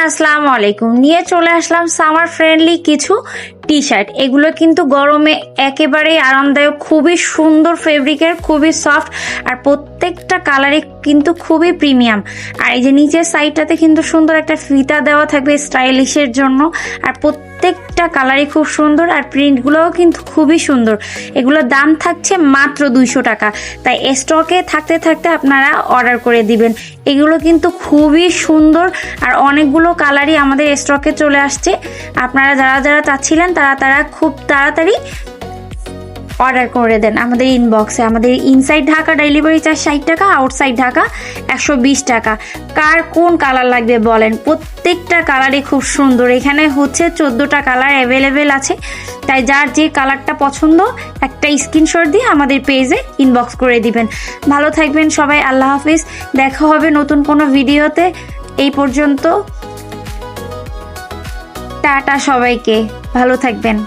আসসালামু আলাইকুম। নিয়ে চলে আসলাম সামার ফ্রেন্ডলি কিছু টি শার্ট। এগুলো কিন্তু গরমে একেবারেই আরামদায়ক, খুবই সুন্দর ফেব্রিকের, খুবই সফট, আর প্রত্যেকটা কালারে কিন্তু খুবই প্রিমিয়াম। আর এই যে নিচের সাইডটাতে কিন্তু সুন্দর একটা ফিতা দেওয়া থাকবে স্টাইলিশের জন্য, আর প্রত্যেকটা কালারই খুব সুন্দর, আর প্রিন্টগুলোও কিন্তু খুবই সুন্দর। এগুলোর দাম থাকছে মাত্র 200 টাকা। তাই স্টকে থাকতে থাকতে আপনারা অর্ডার করে দিবেন। এগুলো কিন্তু খুবই সুন্দর, আর অনেকগুলো কালারই আমাদের স্টকে চলে আসছে। আপনারা যারা যারা চাচ্ছিলেন তারা খুব তাড়াতাড়ি অর্ডার করে দেন আমাদের ইনবক্সে। আমাদের ইনসাইড ঢাকা ডেলিভারি চার্জ 60 টাকা, আউটসাইড ঢাকা 120 টাকা। কার কোন কালার লাগবে বলেন, প্রত্যেকটা কালারই খুব সুন্দর। এখানে হচ্ছে 14টা কালার অ্যাভেলেবেল আছে। তাই যার যে কালারটা পছন্দ একটা স্ক্রিনশট দিয়ে আমাদের পেজে ইনবক্স করে দিবেন। ভালো থাকবেন সবাই, আল্লাহ হাফিজ। দেখা হবে নতুন কোনো ভিডিওতে। এই পর্যন্ত টাটা সবাইকে, ভালো থাকবেন।